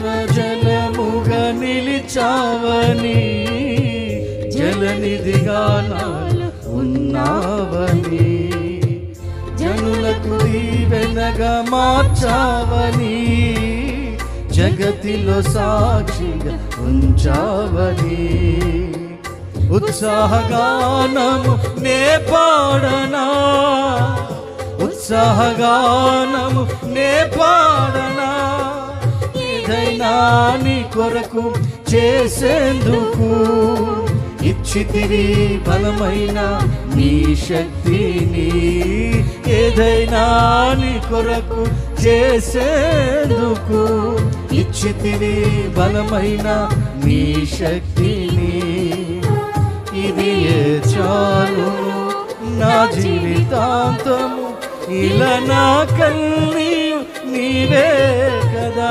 జీవజలముగా నిలిచావని, జలనిధిగా నాలో ఉన్నావని, జనులకు దీవెనగా మార్చావని, జగతిలో సాక్షిగా ఉంచావని, ఉత్సాహగానము నే పాడనా, ఉత్సాహగానము నే పాడనా, ఏదైనా నీ కొరకు చేసేందుకు ఇచ్చితివి బలమైన నీ శక్తిని, ఏదైనా నీ కొరకు చేసేందుకు ఇచ్చితివి బలమైన నీ శక్తిని, ఇది చాలు నా జీవితాంతము, ఇలా నా కన్నీ నీవే కదా.